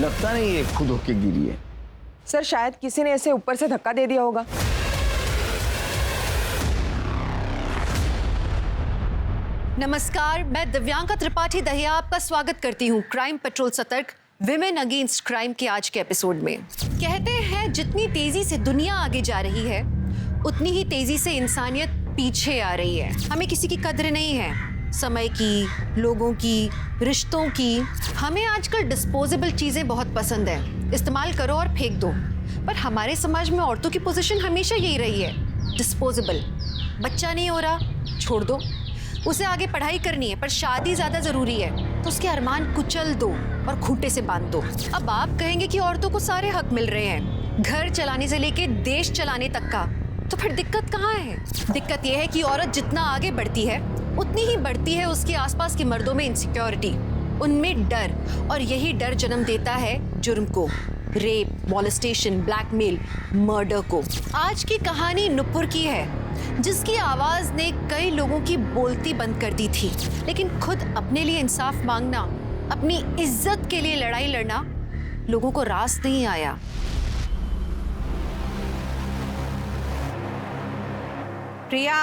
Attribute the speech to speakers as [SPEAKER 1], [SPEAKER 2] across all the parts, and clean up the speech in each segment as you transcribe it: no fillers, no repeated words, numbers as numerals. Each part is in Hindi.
[SPEAKER 1] लगता नहीं ये खुद होके गिरी है।
[SPEAKER 2] सर शायद किसी ने ऐसे ऊपर से धक्का दे दिया होगा।
[SPEAKER 3] नमस्कार, मैं दिव्यांका त्रिपाठी दहिया आपका स्वागत करती हूँ क्राइम पेट्रोल सतर्क विमेन अगेंस्ट क्राइम के आज के एपिसोड में। कहते हैं जितनी तेजी से दुनिया आगे जा रही है उतनी ही तेजी से इंसानियत पीछे आ रही है। हमें किसी की कद्र नहीं है, समय की, लोगों की, रिश्तों की। हमें आजकल डिस्पोजेबल चीजें बहुत पसंद है, इस्तेमाल करो और फेंक दो। पर हमारे समाज में औरतों की पोजीशन हमेशा यही रही है, डिस्पोजेबल। बच्चा नहीं हो रहा, छोड़ दो। उसे आगे पढ़ाई करनी है पर शादी ज्यादा जरूरी है तो उसके अरमान कुचल दो और खूंटे से बांध दो। अब आप कहेंगे कि औरतों को सारे हक मिल रहे हैं, घर चलाने से लेके देश चलाने तक का, तो फिर दिक्कत कहाँ है? दिक्कत यह है कि औरत जितना आगे बढ़ती है उतनी ही बढ़ती है उसके आसपास के मर्दों में इनसिक्योरिटी, उनमें डर, और यही डर जन्म देता है जुर्म को, रेप, मॉलेस्टेशन, ब्लैकमेल, मर्डर को। आज की कहानी नुपुर की है जिसकी आवाज ने कई लोगों की बोलती बंद कर दी थी, लेकिन खुद अपने लिए इंसाफ मांगना, अपनी इज्जत के लिए लड़ाई लड़ना लोगों को रास नहीं आया।
[SPEAKER 4] प्रिया,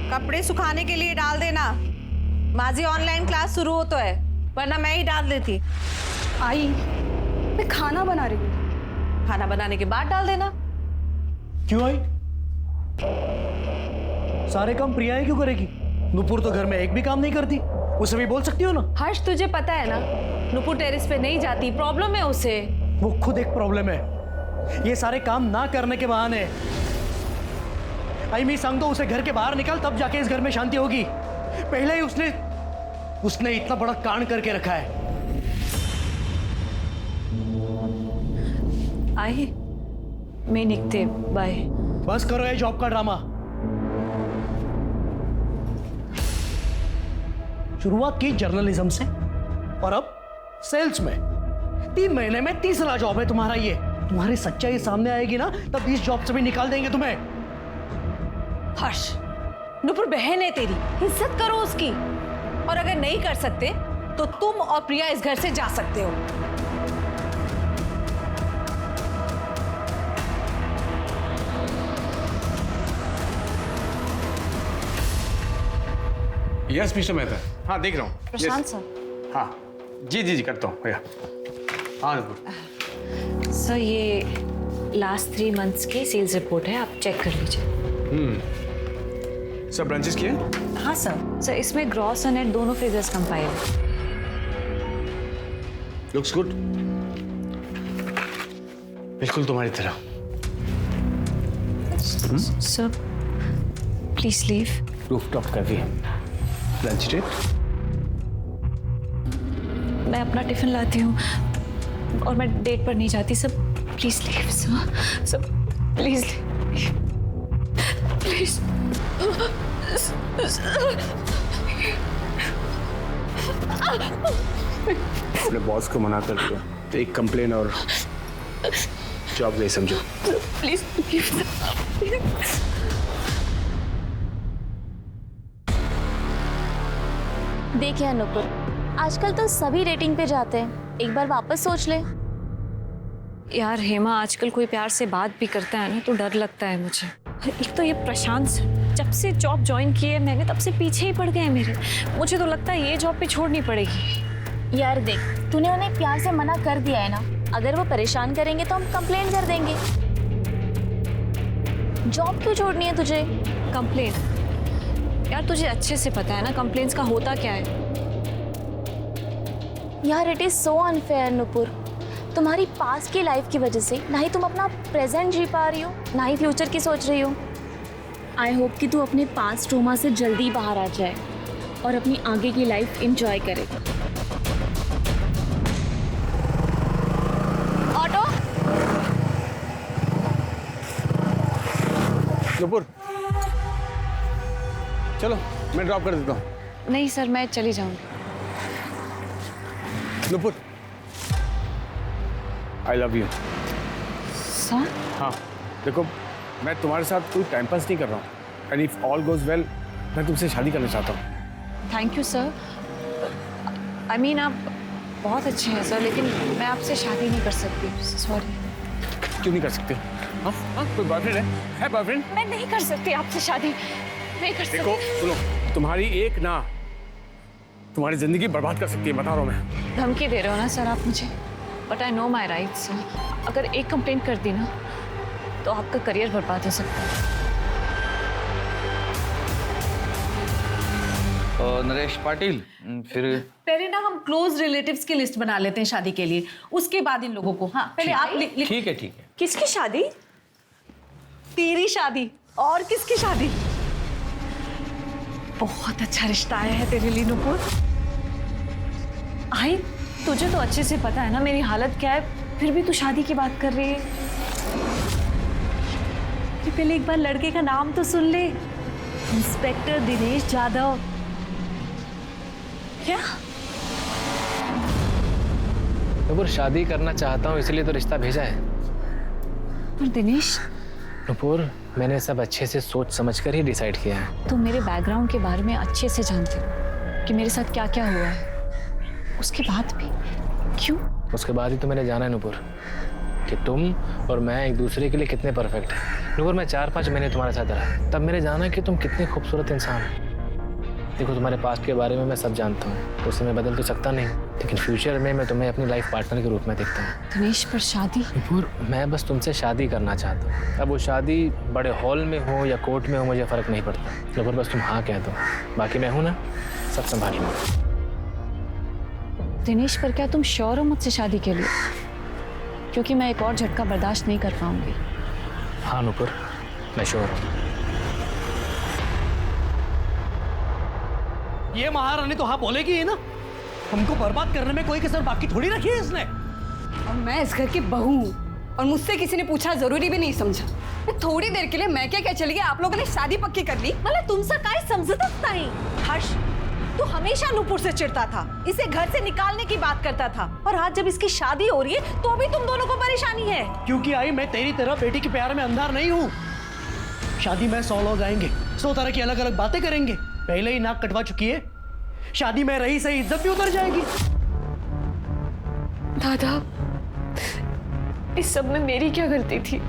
[SPEAKER 4] कपड़े सुखाने के लिए डाल देना। माजी ऑनलाइन क्लास शुरू हो तो है, वरना मैं ही डाल देती।
[SPEAKER 5] आई, मैं खाना बना रही हूँ।
[SPEAKER 4] खाना बनाने के बाद डाल देना।
[SPEAKER 6] क्यों आई? सारे काम प्रिया ही क्यों करेगी? नुपुर तो घर में एक भी काम नहीं करती, उसे भी बोल सकती हो ना।
[SPEAKER 5] हर्ष, तुझे पता है ना, नुपुर टेरेस पे नहीं जाती, प्रॉब्लम है उसे।
[SPEAKER 6] वो खुद एक प्रॉब्लम है, ये सारे काम ना करने के बहाने। आई मी संग तो उसे घर के बाहर निकाल, तब जाके इस घर में शांति होगी। पहले ही उसने इतना बड़ा कांड करके रखा है।
[SPEAKER 5] आई, मैं निकते, बाय।
[SPEAKER 6] बस करो ये जॉब का ड्रामा। शुरुआत की जर्नलिज्म से और अब सेल्स में। 3 महीने में तीसरा जॉब है तुम्हारा ये। तुम्हारी सच्चाई सामने आएगी ना, तब इस जॉब से भी निकाल देंगे तुम्हें।
[SPEAKER 4] हर्ष, नुपुर बहन है तेरी, इज्जत करो उसकी। और अगर नहीं कर सकते तो तुम और प्रिया इस घर से जा सकते हो।
[SPEAKER 7] यस मिस्टर मेहता, हाँ देख रहा हूँ।
[SPEAKER 5] प्रशांत सर।
[SPEAKER 7] हाँ जी जी जी करता हूँ भैया। हाँ नुपुर।
[SPEAKER 5] सर, ये लास्ट 3 मंथ्स की सेल्स रिपोर्ट है, आप चेक कर लीजिए।
[SPEAKER 7] सब ब्रांचेस किए?
[SPEAKER 5] हाँ सर, इसमें ग्रॉस और नेट दोनों फिगर्स कंपाइल है।
[SPEAKER 7] लुक्स गुड, बिल्कुल तुम्हारी तरह।
[SPEAKER 5] Sir please leave.
[SPEAKER 7] रूफटॉप का भी है। Lunch date?
[SPEAKER 5] मैं अपना टिफिन लाती हूँ और मैं डेट पर नहीं जाती। Sir please leave. Sir please please.
[SPEAKER 7] अपने बॉस को मना कर दिया तो एक कंप्लेन और जॉब नहीं समझो।
[SPEAKER 5] Please leave.
[SPEAKER 8] देखिए नुपुर, आजकल तो सभी रेटिंग पे जाते हैं, एक बार वापस सोच ले।
[SPEAKER 5] यार हेमा, आजकल कोई प्यार से बात भी करता है ना तो डर लगता है मुझे। एक तो ये प्रशांत सर, जब से जॉब ज्वाइन की है मैंने तब से पीछे ही पड़ गए हैं मेरे। मुझे तो लगता है ये जॉब भी छोड़नी पड़ेगी।
[SPEAKER 8] यार देख, तूने उन्हें प्यार से मना कर दिया है ना, अगर वो परेशान करेंगे तो हम कंप्लेन कर देंगे। जॉब क्यों छोड़नी है तुझे?
[SPEAKER 5] कंप्लेन? यार तुझे अच्छे से पता है ना कंप्लेन्स का होता क्या है।
[SPEAKER 8] यार it is so unfair Nupur. तुम्हारी पास्ट की लाइफ की वजह से ना ही तुम अपना प्रेजेंट जी पा रही हो, ना ही फ्यूचर की सोच रही हो। आई होप कि तू अपने पास्ट ट्रॉमा से जल्दी बाहर आ जाए और अपनी आगे की लाइफ एंजॉय करे। ऑटो।
[SPEAKER 7] नुपुर चलो, मैं ड्रॉप कर देता हूँ।
[SPEAKER 5] नहीं सर, मैं चली जाऊंगी।
[SPEAKER 7] Nupur, I love you.
[SPEAKER 5] Sir?
[SPEAKER 7] हाँ देखो, मैं तुम्हारे साथ कोई टाइम पास नहीं कर रहा हूँ। And if all goes well, मैं तुमसे शादी करना चाहता हूँ।
[SPEAKER 5] Thank you sir. I mean आप बहुत अच्छे हैं सर, लेकिन मैं आपसे शादी नहीं कर सकती, सॉरी।
[SPEAKER 7] क्यों नहीं कर सकते? हाँ हाँ, कोई बॉयफ्रेंड है बॉयफ्रेंड?
[SPEAKER 5] मैं नहीं कर सकती आपसे शादी, नहीं कर सकती।
[SPEAKER 7] देखो सुनो, तुम्हारी एक ना तुम्हारी जिंदगी बर्बाद कर सकती है, बता रहा हूँ मैं।
[SPEAKER 5] धमकी दे रहे हो ना सर आप मुझे, but I know my rights. अगर एक कंप्लेंट कर दी ना तो आपका करियर बर्बाद हो सकता है।
[SPEAKER 1] नरेश पाटिल, फिर
[SPEAKER 4] पहले ना हम क्लोज रिलेटिव्स की लिस्ट बना लेते हैं शादी के लिए, उसके बाद इन लोगों को। हाँ पहले आप लिख।
[SPEAKER 1] ठीक है।
[SPEAKER 5] किसकी शादी?
[SPEAKER 4] तेरी शादी। और किसकी शादी? बहुत अच्छा रिश्ता आया है तेरे लिए नुपुर।
[SPEAKER 5] आई, तुझे तो अच्छे से पता है ना मेरी हालत क्या है, फिर भी तू शादी की बात कर रही है।
[SPEAKER 4] पहले एक बार लड़के का नाम तो सुन ले, इंस्पेक्टर दिनेश जाधव।
[SPEAKER 5] क्या?
[SPEAKER 9] नुपुर शादी करना चाहता हूँ इसलिए तो रिश्ता भेजा है।
[SPEAKER 5] पर दिनेश,
[SPEAKER 9] नुपुर मैंने सब अच्छे से सोच समझ कर ही डिसाइड किया है।
[SPEAKER 5] तुम मेरे बैकग्राउंड के बारे में अच्छे से जानते हो कि मेरे साथ क्या क्या हुआ है, उसके बाद भी क्यों?
[SPEAKER 9] उसके बाद ही तो मैंने जाना है नुपुर कि तुम और मैं एक दूसरे के लिए कितने परफेक्ट हैं। नुपुर मैं 4-5 महीने तुम्हारे साथ रहा, तब मैंने जाना कि तुम कितने खूबसूरत इंसान हो। देखो तुम्हारे पास्ट के बारे में मैं सब जानता हूँ, तो उसे मैं बदल तो सकता नहीं, लेकिन फ्यूचर में मैं तुम्हें अपनी लाइफ पार्टनर के रूप में देखता हूँ।
[SPEAKER 5] दिनेश पर शादी?
[SPEAKER 9] नुपुर मैं बस तुमसे शादी करना चाहता हूँ। अब वो शादी बड़े हॉल में हो या कोर्ट में हो मुझे फ़र्क नहीं पड़ता। नुपुर बस तुम हाँ कह दो, बाकी मैं हूँ ना, सब संभाल लूँगा।
[SPEAKER 5] दिनेश पर क्या तुम श्योर हो मुझसे शादी के लिए? क्योंकि मैं एक और झटका बर्दाश्त नहीं कर पाऊंगी।
[SPEAKER 9] हाँ नुपुर मैं श्योर हूँ।
[SPEAKER 6] ये महारानी तो हाँ बोलेगी ही ना। हमको बर्बाद करने में कोई कसर बाकी थोड़ी रखी है इसने।
[SPEAKER 10] और मैं इस घर की बहू हूँ और मुझसे किसी ने पूछना जरूरी भी नहीं समझा। मैं थोड़ी देर के लिए मैं क्या चली गई, आप लोगों ने शादी पक्की कर ली।
[SPEAKER 4] मतलब तुमसे काय समझतच नहीं। हर्ष, तू हमेशा नुपुर से चिढ़ता था, इसे घर से निकालने की बात करता था, और आज जब इसकी शादी हो रही है तो भी तुम दोनों को परेशानी है।
[SPEAKER 6] क्योंकि आई मैं तेरी तरह बेटी के प्यार में अंधार नहीं हूँ। शादी में 100 लोग आएंगे, 100 तरह की अलग अलग बातें करेंगे। पहले ही नाक कटवा चुकी है, शादी में रही सही इज्जत भी उतर जाएगी।
[SPEAKER 5] दादा, इस सब में मेरी क्या गलती थी?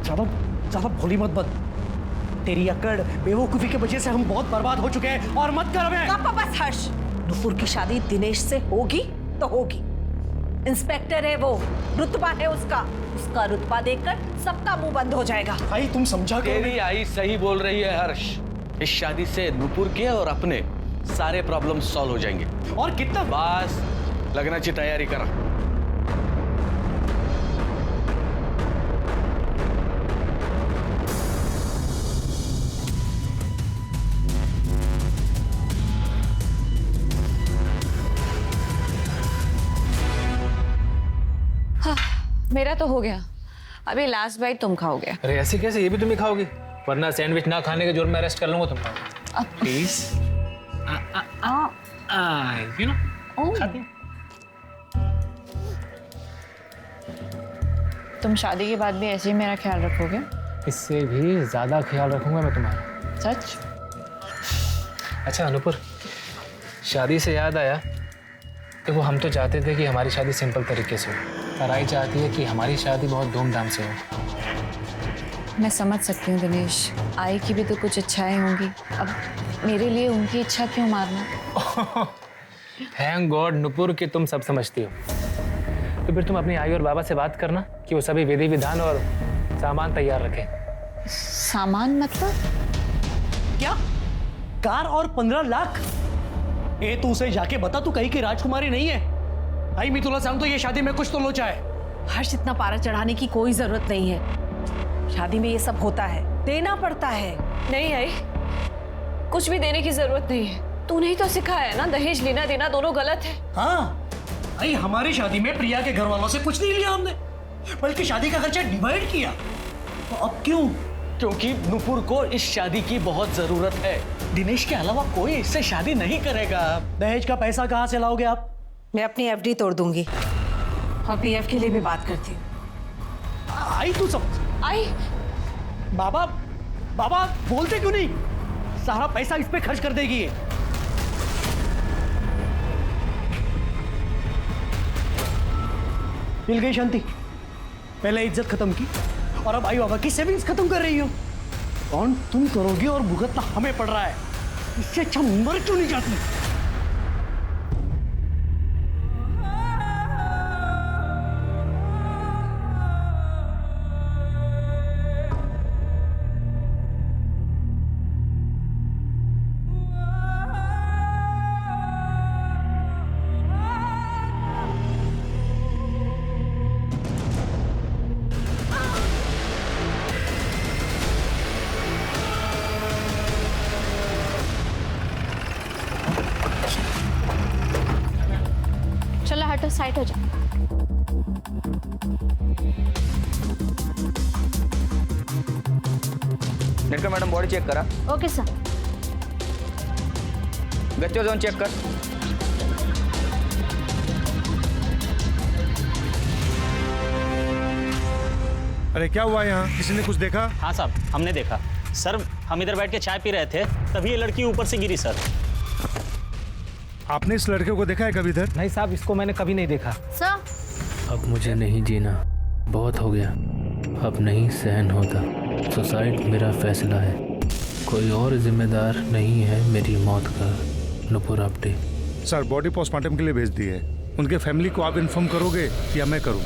[SPEAKER 6] ज्यादा भोली मत बन। तेरी अकड़ बेवकूफी की वजह से हम बहुत बर्बाद हो चुके हैं, और मत कर हमें।
[SPEAKER 4] पापा बस हर्ष, नुपुर की शादी दिनेश से होगी तो होगी। इंस्पेक्टर है वो, रुतबा है उसका रुतबा देखकर सबका मुंह बंद हो जाएगा।
[SPEAKER 6] भाई तुम समझा करो।
[SPEAKER 1] तेरी आई सही बोल रही है हर्ष। इस शादी से नुपुर के और अपने सारे प्रॉब्लम सॉल्व हो जाएंगे।
[SPEAKER 6] और कितना
[SPEAKER 1] बस लगना चाहिए, तैयारी करा।
[SPEAKER 5] हाँ, मेरा तो हो गया। अभी लास्ट बाइट तुम खाओगे।
[SPEAKER 9] अरे ऐसे कैसे, ये भी तुम ही खाओगी? वरना सैंडविच ना खाने के जुर्म में अरेस्ट कर लूंगा तुमको। प्लीज यू नो खाती।
[SPEAKER 5] तुम शादी के बाद भी ऐसे ही मेरा ख्याल रखोगे?
[SPEAKER 9] इससे भी ज्यादा ख्याल रखूंगा मैं तुम्हारा।
[SPEAKER 5] सच?
[SPEAKER 9] अच्छा अनुपुर, शादी से याद आया, देखो हम तो चाहते थे कि हमारी शादी सिंपल तरीके से हो, पर आई चाहती है कि हमारी शादी बहुत धूमधाम से हो।
[SPEAKER 5] मैं समझ सकती हूँ दिनेश, आई की भी तो कुछ इच्छाएं होंगी। अब मेरे लिए उनकी इच्छा क्यों मारना?
[SPEAKER 9] थैंक गॉड नुपुर कि तुम सब समझती हो। तो फिर तुम अपनी आई और बाबा से बात करना कि वो सभी विधि विधान और सामान तैयार रखें।
[SPEAKER 5] सामान मतलब?
[SPEAKER 6] क्या? कार और 15 लाख? ए तू उसे जाके बता तू कहीं की राजकुमारी नहीं है। आई मैं तुला सांगतो ये शादी में कुछ तो लोचा है।
[SPEAKER 4] हर्ष, इतना पारा चढ़ाने की कोई जरूरत नहीं है। शादी में ये सब होता है, देना पड़ता है।
[SPEAKER 5] नहीं आई, कुछ भी देने की जरूरत नहीं है। तूने ही तो सिखाया है ना, दहेज लेना देना दोनों गलत है।
[SPEAKER 6] हाँ, आई हमारी शादी में प्रिया के घर वालों से कुछ नहीं लिया हमने, बल्कि शादी का खर्चा डिवाइड किया। तो अब क्यों?
[SPEAKER 1] क्योंकि नुपुर को इस शादी की बहुत जरूरत है। दिनेश के अलावा कोई इससे शादी नहीं करेगा।
[SPEAKER 6] दहेज का पैसा कहाँ से लाओगे आप?
[SPEAKER 4] मैं अपनी एफडी तोड़ दूंगी और पीएफ के लिए भी बात करती हूँ।
[SPEAKER 6] आई तू सब
[SPEAKER 5] आई,
[SPEAKER 6] बाबा बोलते क्यों नहीं? सारा पैसा इस पे खर्च कर देगी ये। मिल गई शांति। पहले इज्जत खत्म की और अब आई बाबा की सेविंग्स खत्म कर रही हो। कौन तुम करोगे और भुगतना हमें पड़ रहा है। इससे अच्छा मर क्यों नहीं जाती?
[SPEAKER 8] चलो हटो, साइड हो जाओ।
[SPEAKER 11] नेटकर मॅडम बॉडी चेक करा.
[SPEAKER 8] Okay sir.
[SPEAKER 11] गच्चीवर जाऊन चेक कर.
[SPEAKER 12] अरे क्या हुआ यहाँ? किसी ने कुछ देखा?
[SPEAKER 13] हाँ साहब, हमने देखा सर. हम इधर बैठ के चाय पी रहे थे, तभी ये लड़की ऊपर से गिरी सर.
[SPEAKER 12] आपने इस लड़के को देखा है कभी इधर?
[SPEAKER 9] नहीं साहब, इसको मैंने कभी नहीं देखा.
[SPEAKER 8] सर
[SPEAKER 9] अब मुझे नहीं जीना, बहुत हो गया, अब नहीं सहन होता. सुसाइड मेरा फैसला है, कोई और जिम्मेदार नहीं है मेरी मौत का. Nupur Apte.
[SPEAKER 12] Sir body postmortem के लिए भेज दी है. उनके फैमिली को आप इन्फॉर्म करोगे या मैं करूं?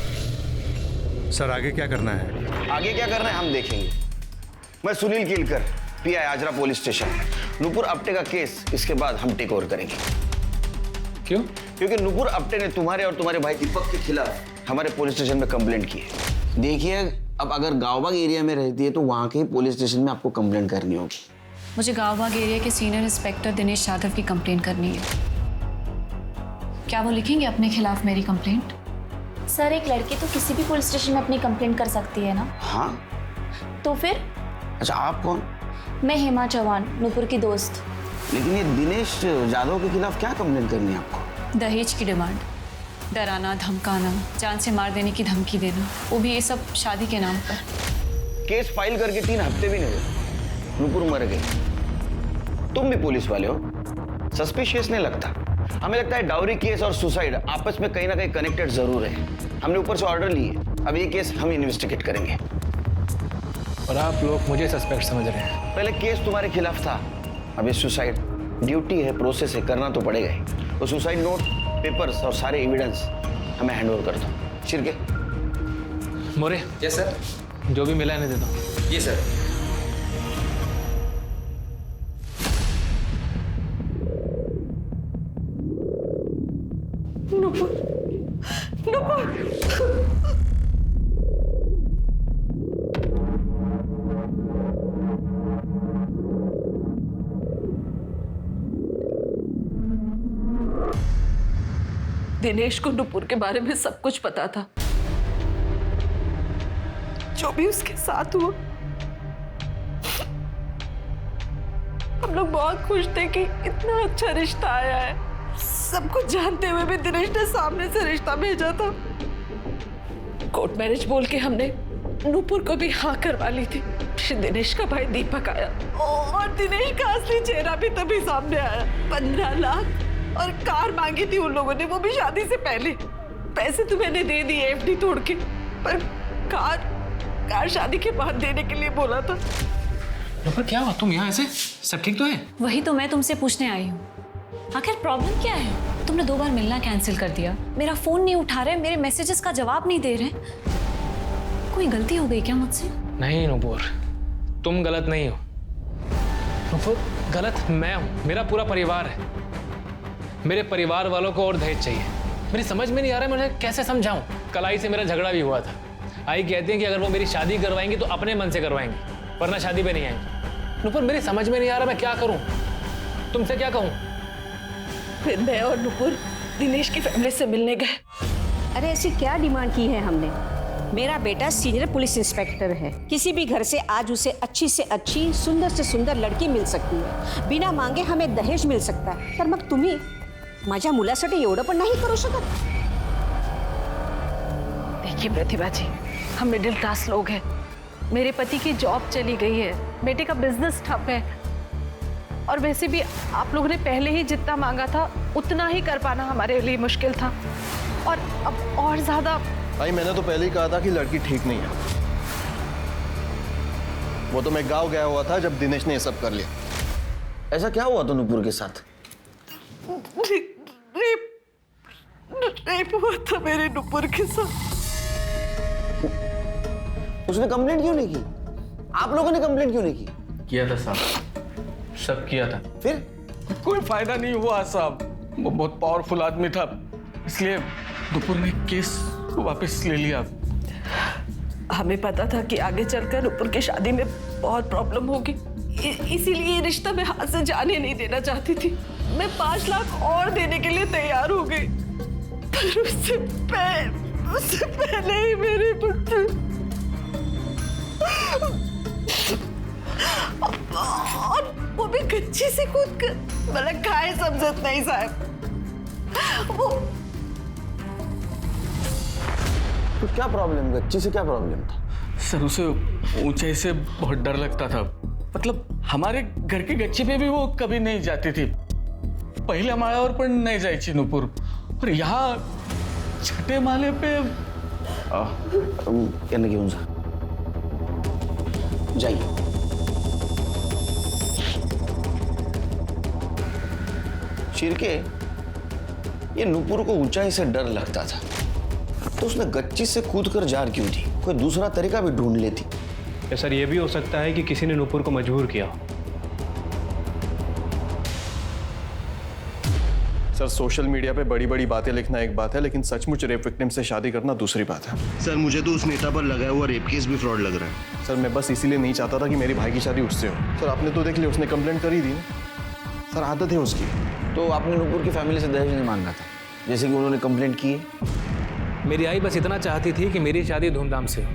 [SPEAKER 12] सर आगे क्या करना है?
[SPEAKER 11] आगे क्या करना है हम देखेंगे. मैं Sunil Keelkar, PI Ajra police station. Nupur Apte का केस इसके बाद हम टेक ओवर करेंगे.
[SPEAKER 9] क्यों?
[SPEAKER 11] क्योंकि नुपुर आप्टे ने तुम्हारे और तुम्हारे भाई दीपक के खिलाफ हमारे पुलिस स्टेशन में कंप्लेंट की है. देखिए, अब अगर गांवबाग एरिया में रहती है तो वहां के पुलिस स्टेशन में आपको कंप्लेंट करनी होगी.
[SPEAKER 5] मुझे गांवबाग एरिया के सीनियर इंस्पेक्टर दिनेश यादव की कंप्लेंट करनी है. क्या वो लिखेंगे अपने खिलाफ मेरी कंप्लेंट?
[SPEAKER 8] सर, एक लड़की तो किसी भी पुलिस स्टेशन में अपनी कंप्लेंट कर सकती है ना.
[SPEAKER 11] हाँ.
[SPEAKER 8] तो फिर?
[SPEAKER 11] अच्छा, आप कौन?
[SPEAKER 8] मैं हेमा चौहान, नुपुर की दोस्त.
[SPEAKER 11] लेकिन ये दिनेश यादव के खिलाफ क्या कंप्लेंट करनी है आपको?
[SPEAKER 5] दहेज की डिमांड, डराना, धमकाना, जान से मार देने की धमकी देना, वो भी ये सब शादी के नाम पर.
[SPEAKER 11] केस फाइल करके 3 हफ्ते भी नहीं हुए, नुपुर मर गई. तुम भी पुलिस वाले हो, सस्पिशियस नहीं लगता? हमें लगता है डाउरी केस और सुसाइड आपस में कहीं ना कहीं कनेक्टेड जरूर है. हमने ऊपर से ऑर्डर लिए, अब ये केस हम इन्वेस्टिगेट करेंगे.
[SPEAKER 9] और आप लोग मुझे सस्पेक्ट समझ रहे हैं?
[SPEAKER 11] पहले केस तुम्हारे खिलाफ था, अब ये सुसाइड. ड्यूटी है, प्रोसेस है, करना तो पड़ेगा ही. वो सुसाइड नोट, पेपर्स और सारे एविडेंस हमें हैंड ओवर कर दो. शिरके.
[SPEAKER 9] मोरे.
[SPEAKER 11] Yes sir.
[SPEAKER 9] जो भी मिला है दे दो.
[SPEAKER 11] ये सर.
[SPEAKER 4] दिनेश को नुपुर के बारे में सब कुछ पता था. जो भी उसके साथ हुआ, हम लोग बहुत खुश थे कि इतना अच्छा रिश्ता आया है. सब कुछ जानते हुए भी दिनेश ने सामने से रिश्ता भेजा था. कोर्ट मैरिज बोल के हमने नुपुर को भी हाँ करवा ली थी. फिर दिनेश का भाई दीपक आया और दिनेश का असली चेहरा भी तभी सामने आया. 15 लाख और कार मांगी थी उन लोगों ने, वो भी शादी से पहले. पैसे तो मैंने दे दिए एफडी तोड़ के, पर कार शादी के बाद देने के लिए बोला था.
[SPEAKER 9] पर क्या हुआ? तुम यहाँ ऐसे? सब ठीक तो है?
[SPEAKER 5] वही तो मैं तुमसे पूछने आई हूँ. आखिर प्रॉब्लम क्या है? तुमने 2 बार मिलना कैंसिल कर दिया, मेरा फोन नहीं उठा रहे, मेरे मैसेजेस का जवाब नहीं दे रहे. कोई गलती हो गई क्या मुझसे?
[SPEAKER 9] नहीं नुपुर, तुम गलत नहीं हो. नुपुर, गलत मैं हूँ, मेरा पूरा परिवार है. मेरे परिवार वालों को और दहेज चाहिए. मेरी समझ में नहीं आ रहा है, मैं कैसे समझाऊं. कलाई से मेरा झगड़ा भी हुआ था. आई कहती हैं कि अगर वो मेरी शादी करवाएंगी तो अपने मन से करवाएंगी, वरना शादी पे नहीं आएंगी. नुपुर, मेरी समझ में नहीं आ रहा मैं क्या करूं, तुमसे क्या कहूं.
[SPEAKER 4] फिर मैं और नुपुर दिनेश की फैमिली से मिलने गए.
[SPEAKER 14] अरे ऐसी क्या डिमांड की है हमने? मेरा बेटा सीनियर पुलिस इंस्पेक्टर है. किसी भी घर से आज उसे अच्छी से अच्छी, सुंदर से सुंदर लड़की मिल सकती है. बिना मांगे हमें दहेज मिल सकता है. तर मग तुम्ही माझ्या मुलासाठी एवढं पण नाही करू शकत?
[SPEAKER 4] देखिए प्रतिभा जी, हम मिडिल क्लास लोग हैं. मेरे पति की जॉब चली गई है, बेटे का बिजनेस ठप है, और वैसे भी आप लोगों ने पहले ही जितना मांगा था उतना ही कर पाना हमारे लिए मुश्किल था. और अब और ज़्यादा
[SPEAKER 15] भाई मैंने तो पहले ही कहा था कि लड़की ठीक नहीं है। वो तो मैं गांव गया हुआ था जब दिनेश ने ये सब कर लिया।
[SPEAKER 11] ऐसा क्या हुआ था नुपुर के साथ?
[SPEAKER 4] रेप हुआ था मेरे नुपुर के साथ।
[SPEAKER 11] उसने कंप्लेंट क्यों नहीं की? आप लोगों ने कंप्लेंट क्यों नहीं की?
[SPEAKER 9] किया था साहब, सब किया था।
[SPEAKER 11] फिर
[SPEAKER 1] कोई फायदा नहीं हुआ साहब। वो बहुत पावरफुल आदमी था, इसलिए नुपुर ने केस वापस ले लिया।
[SPEAKER 4] हमें पता था कि आगे चलकर नुपुर की शादी में बहुत प्रॉब्लम होगी, इसीलिए ये रिश्ता मैं हाथ से जाने नहीं देना चाहती थी। मैं 5 लाख और देने के लिए तैयार हो गई, पर उससे पहले ही मेरे बच्चे और वो भी गच्ची से कूद कर, मतलब खाए समझत नहीं साहब। वो
[SPEAKER 11] तो क्या प्रॉब्लम? गच्ची से क्या प्रॉब्लम था?
[SPEAKER 1] सर उसे ऊंचाई से बहुत डर लगता था। मतलब हमारे घर की गच्ची पे भी वो कभी नहीं जाती थी। पहिल्या माळ्यावर पण नहीं जायची नुपुर, और यहाँ छठे माले पे
[SPEAKER 11] यानी घेऊन जा, जाइए। शिर्के, ये नुपुर को ऊंचाई से डर लगता था, तो उसने गच्ची से कूदकर जार क्यों दी? कोई दूसरा तरीका भी ढूंढ लेती।
[SPEAKER 16] सर ये भी हो सकता है कि किसी ने नुपुर को मजबूर किया।
[SPEAKER 15] सर सोशल मीडिया पे बड़ी बड़ी बातें लिखना एक बात है, लेकिन सचमुच रेप विक्टिम से शादी करना दूसरी बात है।
[SPEAKER 17] सर मुझे तो उस नेता पर लगाया हुआ रेप केस भी फ्रॉड लग रहा है।
[SPEAKER 15] सर मैं बस इसीलिए नहीं चाहता था कि मेरी भाई की शादी उससे हो। सर आपने तो देख लिया, उसने कंप्लेंट कर ही दी। सर आदत है उसकी।
[SPEAKER 11] तो आपने नुपुर की फैमिली से दहेज नहीं मांगा था, जैसे कि उन्होंने कंप्लेंट की है?
[SPEAKER 9] मेरी आई बस इतना चाहती थी कि मेरी शादी धूमधाम से हो,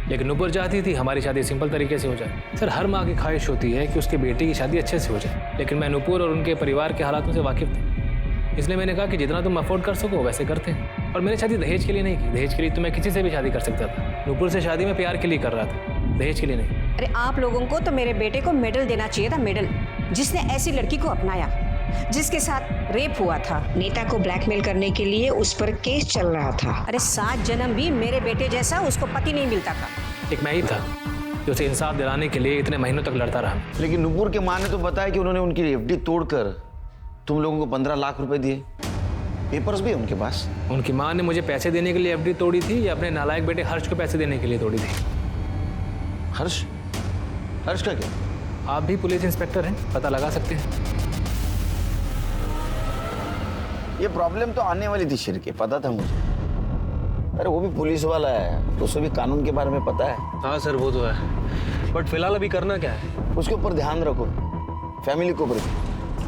[SPEAKER 9] लेकिन नुपुर चाहती थी हमारी शादी सिंपल तरीके से हो जाए। सर हर माँ की ख्वाहिश होती है कि उसके बेटे की शादी अच्छे से हो जाए, लेकिन मैं नुपुर और उनके परिवार के हालातों से वाकिफ था, इसलिए मैंने कहा कि जितना तुम अफोर्ड कर सको वैसे करते हैं। और मैंने शादी दहेज के लिए नहीं की। दहेज के लिए तो मैं किसी से भी शादी कर सकता था। नुपुर से शादी मैं प्यार के लिए कर रहा था, दहेज के लिए नहीं।
[SPEAKER 14] अरे आप लोगों को तो मेरे बेटे को मेडल देना चाहिए था, मेडल, जिसने ऐसी लड़की को अपनाया, जिसके साथ रेप हुआ था। नेता को ब्लैकमेल करने के लिए उस पर केस चल रहा था। अरे 7 जन्म भी मेरे बेटे जैसा उसको पति नहीं मिलता था।
[SPEAKER 9] एक मैं ही था जो उसे इंसाफ दिलाने के लिए इतने महीनों तक लड़ता रहा।
[SPEAKER 11] लेकिन नुपुर के माँ ने तो बताया कि उन्होंने उनकी एफडी तोड़कर तुम लोगों को 15 लाख रुपए दिए। पेपर्स भी है उनके पास।
[SPEAKER 9] उनकी माँ ने मुझे पैसे देने के लिए एफडी तोड़ी थी या अपने नालायक बेटे हर्ष को पैसे देने के लिए तोड़ी थी?
[SPEAKER 11] हर्ष? हर्ष का क्या?
[SPEAKER 9] आप भी पुलिस इंस्पेक्टर हैं, पता लगा सकते हैं।
[SPEAKER 11] ये प्रॉब्लम तो आने वाली थी शिर्के, पता था मुझे। अरे वो भी पुलिस वाला है, तो उसे भी कानून के बारे में पता है।
[SPEAKER 9] हाँ सर वो तो है, बट फिलहाल अभी करना क्या है?
[SPEAKER 11] उसके ऊपर ध्यान रखो, फैमिली के ऊपर।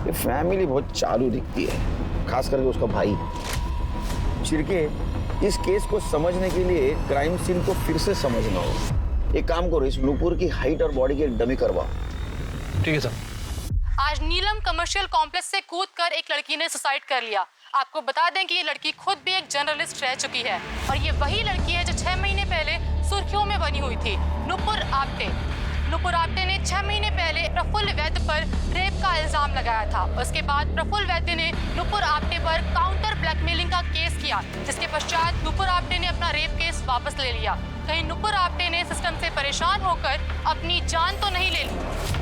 [SPEAKER 11] ये फैमिली बहुत चालू दिखती है, खास करके उसका भाई। शिर्के, इस केस को समझने के लिए क्राइम सीन को फिर से समझना होगा। एक काम करो, इस नुपुर की हाइट और बॉडी की एक डमी करवाओ।
[SPEAKER 9] ठीक है सर।
[SPEAKER 18] आज नीलम कमर्शियल कॉम्प्लेक्स से कूदकर एक लड़की ने सुसाइड कर लिया। आपको बता दें कि ये लड़की खुद भी एक जर्नलिस्ट रह चुकी है, और ये वही लड़की है जो 6 महीने पहले सुर्खियों में बनी हुई थी, नुपुर आप्टे। नुपुर आप्टे ने 6 महीने पहले प्रफुल्ल वैद्य पर रेप का इल्जाम लगाया था। उसके बाद प्रफुल्ल वैद्य ने नुपुर आप्टे पर काउंटर ब्लैकमेलिंग का केस किया, जिसके पश्चात नुपुर आप्टे ने अपना रेप केस वापस ले लिया। कहीं नुपुर आप्टे ने सिस्टम से परेशान होकर अपनी जान तो नहीं ले ली?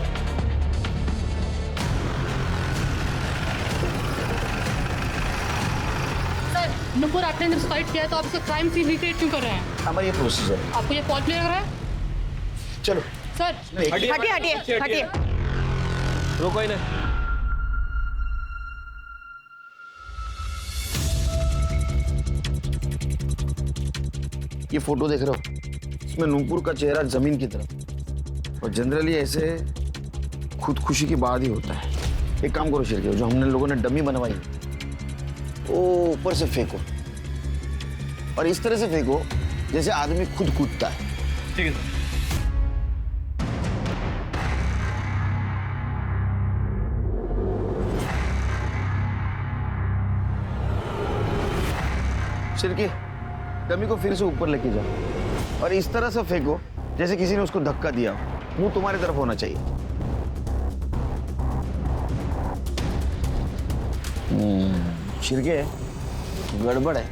[SPEAKER 18] नुपुर आपने जब सुसाइड किया है तो आप इसका क्राइम सीन रिक्रिएट क्यों कर रहे हैं?
[SPEAKER 11] हमारा ये प्रोसीजर है।
[SPEAKER 18] आपको ये फॉल्ट क्लियर लग रहा है?
[SPEAKER 11] चलो
[SPEAKER 18] सर
[SPEAKER 2] हटिए हटिए हटिए।
[SPEAKER 9] रुको इन्हें।
[SPEAKER 11] ये फोटो देख रहे हो, इसमें नुपुर का चेहरा जमीन की तरफ, और जनरली ऐसे खुदकुशी के बाद ही होता है। एक काम करो शिर्के, जो हमने लोगों ने डमी बनवाई वो ऊपर से फेंको, और इस तरह से फेंको जैसे आदमी खुद कूदता है।
[SPEAKER 9] ठीक है सर।
[SPEAKER 11] शिर्के, डमी को फिर से ऊपर लेके जाओ, और इस तरह से फेंको जैसे किसी ने उसको धक्का दिया। मुंह तुम्हारी तरफ होना चाहिए। शिर्के, गड़बड़ है।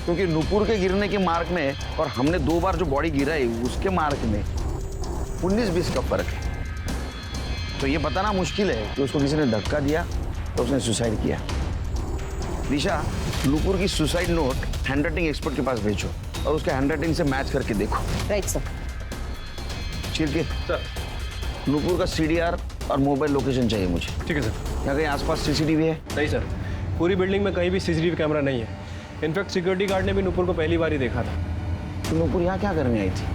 [SPEAKER 11] क्योंकि नूपुर के गिरने के मार्क में और हमने 2 बार जो बॉडी गिराई उसके मार्क में 19-20 का फर्क है। तो ये बताना मुश्किल है कि उसको किसी ने धक्का दिया तो उसने सुसाइड किया। दिशा, नूपुर की सुसाइड नोट हैंडराइटिंग एक्सपर्ट के पास भेजो और उसके हैंडराइटिंग से मैच करके देखो।
[SPEAKER 2] Right sir.
[SPEAKER 11] Chirke sir, Nupur का CDR और मोबाइल लोकेशन चाहिए मुझे।
[SPEAKER 16] ठीक है सर।
[SPEAKER 11] क्या कहीं आसपास CCTV है?
[SPEAKER 16] नहीं सर, पूरी बिल्डिंग में कहीं भी CCTV कैमरा नहीं है। इनफैक्ट सिक्योरिटी गार्ड ने भी नूपुर को पहली बार ही देखा था।
[SPEAKER 11] तो नूपुर यहाँ क्या करने आई थी?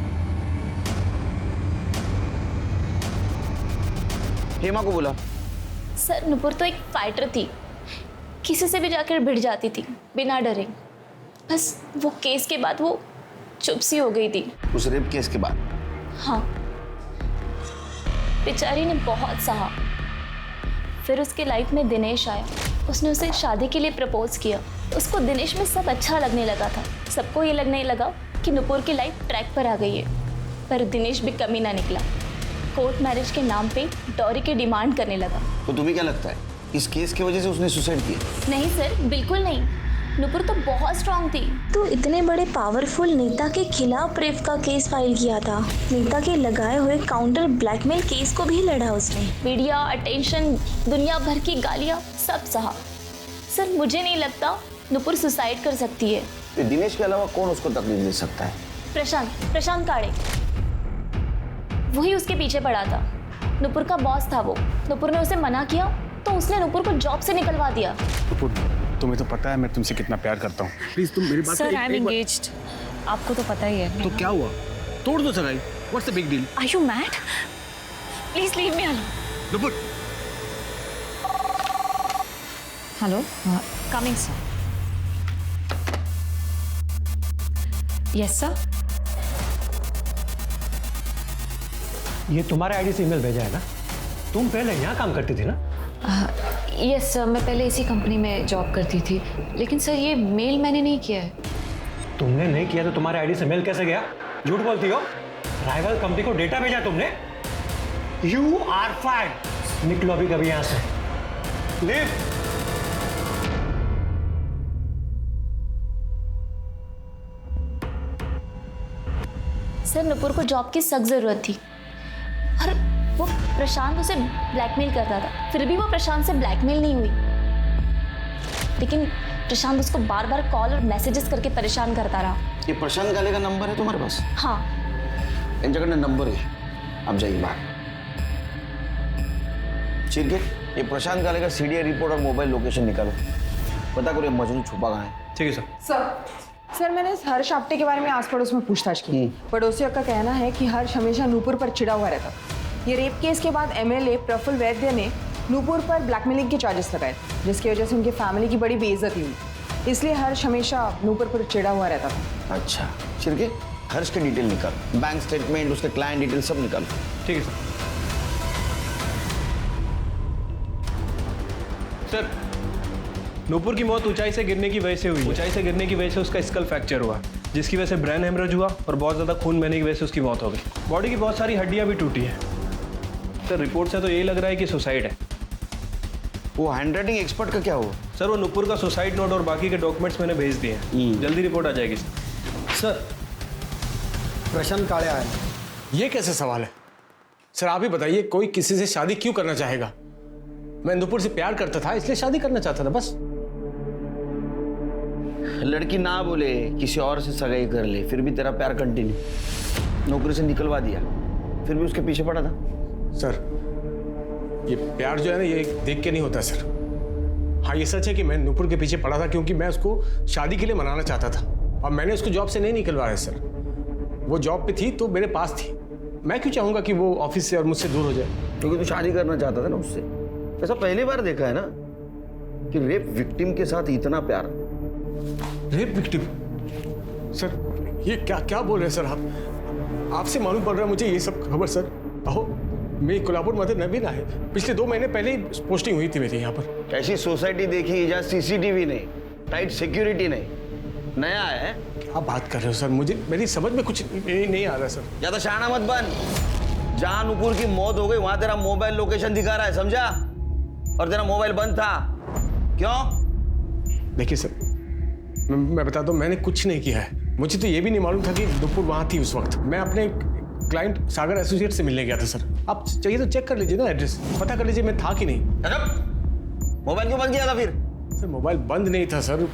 [SPEAKER 11] हेमा को बोला।
[SPEAKER 8] सर नूपुर तो एक फाइटर थी, किसी से भी जाकर भिड़ जाती थी बिना डरे। बस वो केस के बाद वो चुप सी हो गई थी।
[SPEAKER 11] उस रेप केस के बाद?
[SPEAKER 8] हाँ, बेचारी ने बहुत सहा। फिर उसके लाइफ में दिनेश आया, उसने उसे शादी के लिए प्रपोज किया। उसको दिनेश में सब अच्छा लगने लगा था। सबको ये लगने लगा कि नूपुर की लाइफ ट्रैक पर आ गई है, पर दिनेश भी कमी ना निकला। कोर्ट मैरिज के नाम पे डॉरी की डिमांड करने लगा।
[SPEAKER 11] तो तुम्हें क्या लगता है इस केस की वजह से उसने सुसाइड किया?
[SPEAKER 8] नहीं सर, बिल्कुल नहीं। नूपुर तो बहुत स्ट्रांग थी।
[SPEAKER 19] तो इतने बड़े पावरफुल नेता के खिलाफ रेप का केस फाइल किया था। नेता के लगाए हुए काउंटर ब्लैकमेल केस को भी लड़ा उसने।
[SPEAKER 8] मीडिया अटेंशन, दुनिया भर की गालियां, सब सहा। सर मुझे नहीं लगता नूपुर सुसाइड कर सकती है।
[SPEAKER 11] तो दिनेश के अलावा कौन उसको तकलीफ दे सकता है?
[SPEAKER 8] प्रशांत काड़े, वही उसके पीछे पड़ा था। नूपुर का बॉस था वो। नूपुर ने उसे मना किया तो उसने नूपुर को जॉब से निकलवा दिया।
[SPEAKER 7] नूपुर, तुम्हें तो पता है मैं तुमसे कितना प्यार करता हूँ। प्लीज तुम मेरी बात
[SPEAKER 5] सर आई एम एंगेज्ड, आपको तो पता ही है।
[SPEAKER 7] तो क्या हुआ? तोड़ दो सगाई। What's the big deal?
[SPEAKER 5] Are you mad? Please leave me alone.
[SPEAKER 7] Nupur.
[SPEAKER 5] Hello, coming sir. Yes sir.
[SPEAKER 6] ये तुम्हारे आईडी से ईमेल भेजा है ना? तुम पहले यहाँ काम करती थी ना?
[SPEAKER 5] यस सर, मैं पहले इसी कंपनी में जॉब करती थी, लेकिन सर ये मेल मैंने नहीं किया है।
[SPEAKER 6] तुमने नहीं किया तो तुम्हारे आईडी से मेल कैसे गया? झूठ बोलती हो। राइवल कंपनी को डेटा भेजा तुमने। You are fired. निकलो अभी कभी यहाँ से। लीव।
[SPEAKER 8] सर नूपुर को जॉब की सख्त जरूरत थी और वो प्रशांत उसे ब्लैकमेल करता था। फिर भी वो प्रशांत से ब्लैकमेल नहीं हुई, लेकिन प्रशांत उसको बार बार कॉल और मैसेजेस करके परेशान करता रहा।
[SPEAKER 11] ये प्रशांत गाले का नंबर है तुम्हारे पास?
[SPEAKER 8] हाँ।
[SPEAKER 11] इन जगह नंबर है, अब जाइए बाहर। ठीक है, ये प्रशांत गाले का CDR रिपोर्ट और मोबाइल लोकेशन निकालो। पता करो ये मजनू छुपा कहाँ है।
[SPEAKER 16] ठीक है सर।
[SPEAKER 4] सर मैंने इस हर्ष आप्टे के बारे में आस पड़ोस में पूछताछ की। पड़ोसियों का कहना है कि हर्ष हमेशा नूपुर पर चिढ़ा हुआ रहता। ये रेप केस के बाद MLA प्रफुल्ल वैद्य ने नूपुर पर ब्लैकमेलिंग के चार्जेस लगाए, जिसकी वजह से उनकी फैमिली की बड़ी बेइज्जती हुई। इसलिए हर्ष हमेशा नूपुर पर चिढ़ा हुआ रहता था।
[SPEAKER 11] अच्छा, चिरके हर्ष के डिटेल निकाल, बैंक स्टेटमेंट, उसके क्लाइंट डिटेल सब निकाल।
[SPEAKER 16] ठीक है सर। नूपुर की मौत ऊंचाई से गिरने की वजह से हुई। ऊंचाई से गिरने की वजह से उसका स्कल फ्रैक्चर हुआ, जिसकी वजह से ब्रेन हेमरेज हुआ और बहुत ज़्यादा खून बहने की वजह से उसकी मौत हो गई। बॉडी की बहुत सारी हड्डियां भी टूटी हैं। सर रिपोर्ट से तो यही लग रहा है कि सुसाइड है।
[SPEAKER 11] वो हैंडराइटिंग एक्सपर्ट का क्या हुआ?
[SPEAKER 16] सर वो नूपुर का सुसाइड नोट और बाकी के डॉक्यूमेंट्स मैंने भेज दिए हैं। जल्दी रिपोर्ट आ जाएगी
[SPEAKER 6] सर। प्रशांत काळे आए।
[SPEAKER 9] ये कैसे सवाल है सर? आप ही बताइए, कोई किसी से शादी क्यों करना चाहेगा? मैं नूपुर से प्यार करता था इसलिए शादी करना चाहता था बस।
[SPEAKER 11] लड़की ना बोले किसी और से सगाई कर ले, फिर भी तेरा प्यार कंटिन्यू। नौकरी से निकलवा दिया, फिर भी उसके पीछे पड़ा था।
[SPEAKER 9] सर ये प्यार जो है ना, ये देख के नहीं होता सर। हाँ ये सच है कि मैं नूपुर के पीछे पड़ा था क्योंकि मैं उसको शादी के लिए मनाना चाहता था, और मैंने उसको जॉब से नहीं निकलवाया सर। वो जॉब पे थी तो मेरे पास थी। मैं क्यों चाहूंगा कि वो ऑफिस से और मुझसे दूर हो जाए?
[SPEAKER 11] क्योंकि तू शादी करना चाहता था ना उससे। ऐसा पहली बार देखा है ना कि रेप विक्टिम के साथ इतना प्यार।
[SPEAKER 9] Rape victim? सर ये क्या क्या बोल रहे हैं सर आप? आपसे मालूम पड़ रहा है मुझे ये सब खबर सर। अहो मेरी कोल्हापुर मदर नवीन है, पिछले 2 महीने पहले ही पोस्टिंग हुई थी मेरी यहाँ पर।
[SPEAKER 11] ऐसी सोसाइटी देखी जहाँ CCTV नहीं, टाइट सिक्योरिटी नहीं, नया है।
[SPEAKER 9] क्या बात कर रहे हो सर? मुझे मेरी समझ में कुछ नहीं आ रहा सर।
[SPEAKER 11] ज्यादा शाना मत बन। जहाँ नूपुर की मौत हो गई वहां तेरा मोबाइल लोकेशन दिखा रहा है, समझा? और तेरा मोबाइल बंद था। क्यों?
[SPEAKER 9] देखिए सर,
[SPEAKER 7] मैं बताता हूँ, मैंने कुछ नहीं किया है। मुझे तो ये भी नहीं मालूम था कि नुपुर वहाँ थी उस वक्त। मैं अपने क्लाइंट सागर एसोसिएट से मिलने गया था सर। आप चाहिए तो चेक कर लीजिए ना, एड्रेस पता कर लीजिए मैं था कि नहीं।
[SPEAKER 11] मोबाइल क्यों बंद किया था फिर?
[SPEAKER 7] सर मोबाइल बंद नहीं था सर,